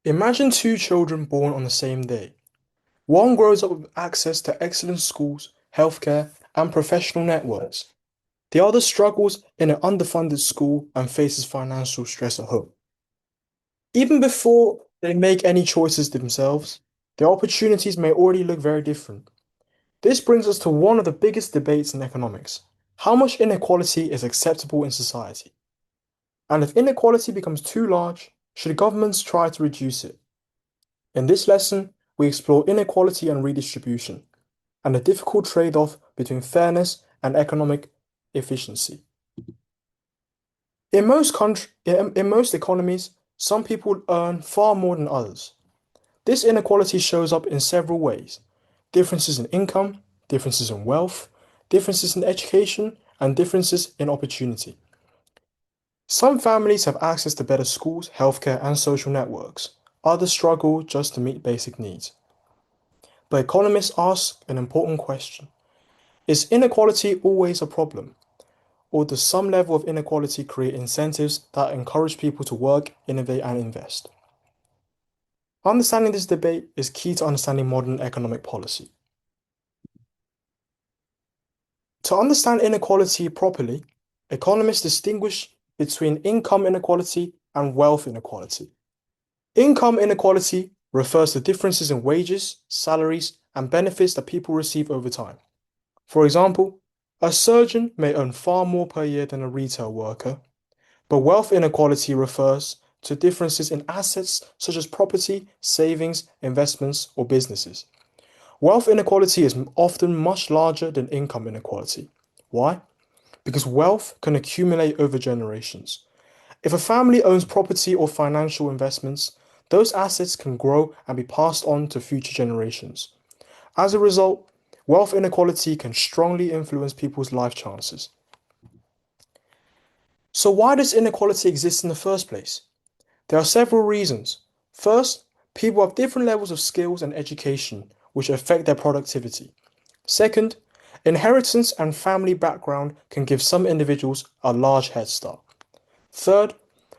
Imagine two children born on the same day. One grows up with access to excellent schools, healthcare, and professional networks. The other struggles in an underfunded school and faces financial stress at home. Even before they make any choices themselves, their opportunities may already look very different. This brings us to one of the biggest debates in economics. How much inequality is acceptable in society? And if inequality becomes too large, should governments try to reduce it? In this lesson, we explore inequality and redistribution, and the difficult trade-off between fairness and economic efficiency. In most economies, some people earn far more than others. This inequality shows up in several ways: differences in income, differences in wealth, differences in education, and differences in opportunity. Some families have access to better schools, healthcare, and social networks. Others struggle just to meet basic needs. But economists ask an important question. Is inequality always a problem? Or does some level of inequality create incentives that encourage people to work, innovate, and invest? Understanding this debate is key to understanding modern economic policy. To understand inequality properly, economists distinguish between income inequality and wealth inequality. Income inequality refers to differences in wages, salaries, and benefits that people receive over time. For example, a surgeon may earn far more per year than a retail worker, but wealth inequality refers to differences in assets such as property, savings, investments, or businesses. Wealth inequality is often much larger than income inequality. Why? Because wealth can accumulate over generations. If a family owns property or financial investments, those assets can grow and be passed on to future generations. As a result, wealth inequality can strongly influence people's life chances. So why does inequality exist in the first place? There are several reasons. First, people have different levels of skills and education, which affect their productivity. Second, inheritance and family background can give some individuals a large head start. Third,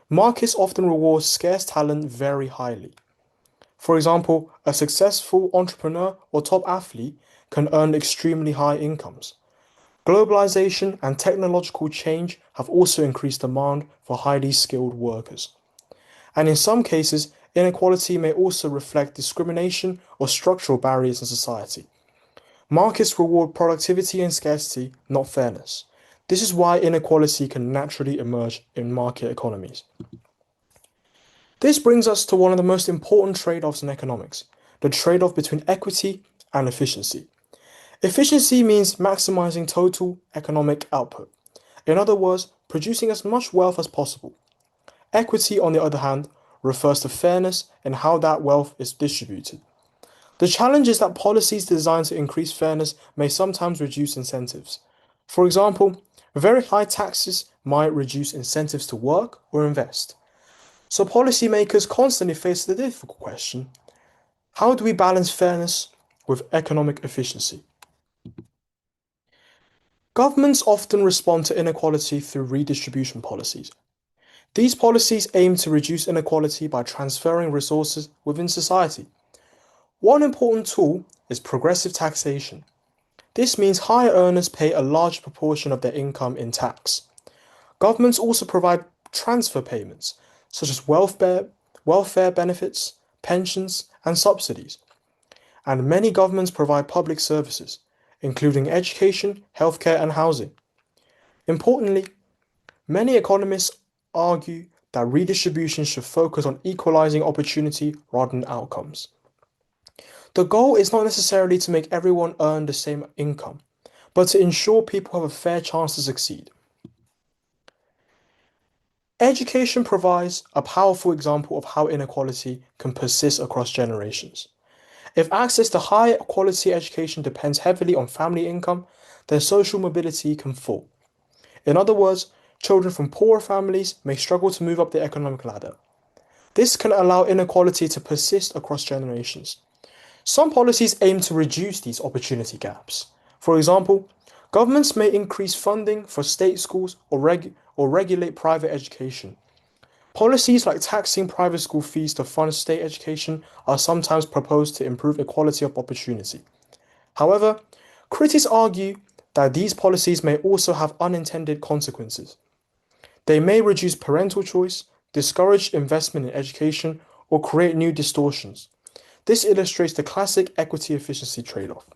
markets often reward scarce talent very highly. For example, a successful entrepreneur or top athlete can earn extremely high incomes. Globalization and technological change have also increased demand for highly skilled workers. And in some cases, inequality may also reflect discrimination or structural barriers in society. Markets reward productivity and scarcity, not fairness. This is why inequality can naturally emerge in market economies. This brings us to one of the most important trade-offs in economics, the trade-off between equity and efficiency. Efficiency means maximizing total economic output. In other words, producing as much wealth as possible. Equity, on the other hand, refers to fairness in how that wealth is distributed. The challenge is that policies designed to increase fairness may sometimes reduce incentives. For example, very high taxes might reduce incentives to work or invest. So policymakers constantly face the difficult question: how do we balance fairness with economic efficiency? Governments often respond to inequality through redistribution policies. These policies aim to reduce inequality by transferring resources within society. One important tool is progressive taxation. This means higher earners pay a large proportion of their income in tax. Governments also provide transfer payments, such as welfare benefits, pensions, and subsidies. And many governments provide public services, including education, healthcare, and housing. Importantly, many economists argue that redistribution should focus on equalizing opportunity rather than outcomes. The goal is not necessarily to make everyone earn the same income, but to ensure people have a fair chance to succeed. Education provides a powerful example of how inequality can persist across generations. If access to high quality education depends heavily on family income, then social mobility can fall. In other words, children from poorer families may struggle to move up the economic ladder. This can allow inequality to persist across generations. Some policies aim to reduce these opportunity gaps. For example, governments may increase funding for state schools or regulate private education. Policies like taxing private school fees to fund state education are sometimes proposed to improve equality of opportunity. However, critics argue that these policies may also have unintended consequences. They may reduce parental choice, discourage investment in education, or create new distortions. This illustrates the classic equity efficiency trade-off.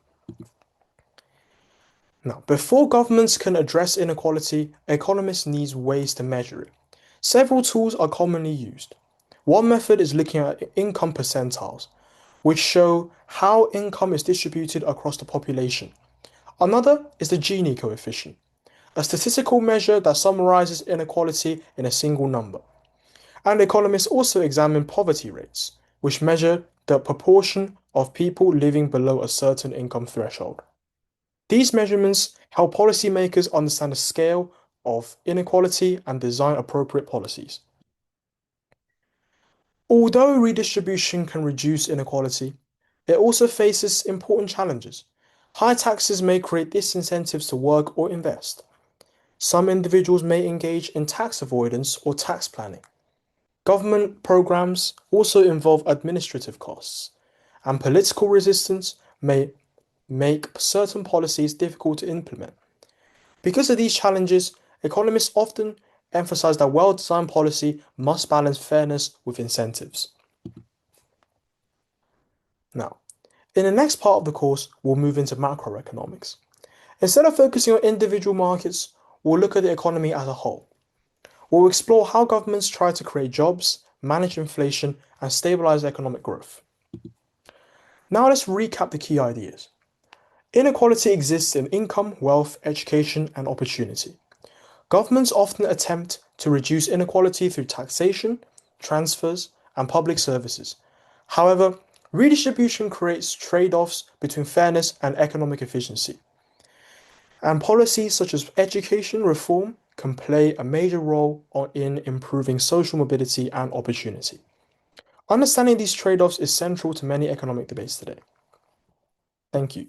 Now, before governments can address inequality, economists need ways to measure it. Several tools are commonly used. One method is looking at income percentiles, which show how income is distributed across the population. Another is the Gini coefficient, a statistical measure that summarizes inequality in a single number. And economists also examine poverty rates, which measure the proportion of people living below a certain income threshold. These measurements help policymakers understand the scale of inequality and design appropriate policies. Although redistribution can reduce inequality, it also faces important challenges. High taxes may create disincentives to work or invest. Some individuals may engage in tax avoidance or tax planning. Government programs also involve administrative costs, and political resistance may make certain policies difficult to implement. Because of these challenges, economists often emphasize that well-designed policy must balance fairness with incentives. Now, in the next part of the course, we'll move into macroeconomics. Instead of focusing on individual markets, we'll look at the economy as a whole. We'll explore how governments try to create jobs, manage inflation, and stabilize economic growth. Now let's recap the key ideas. Inequality exists in income, wealth, education, and opportunity. Governments often attempt to reduce inequality through taxation, transfers, and public services. However, redistribution creates trade-offs between fairness and economic efficiency. And policies such as education reform can play a major role in improving social mobility and opportunity. Understanding these trade-offs is central to many economic debates today. Thank you.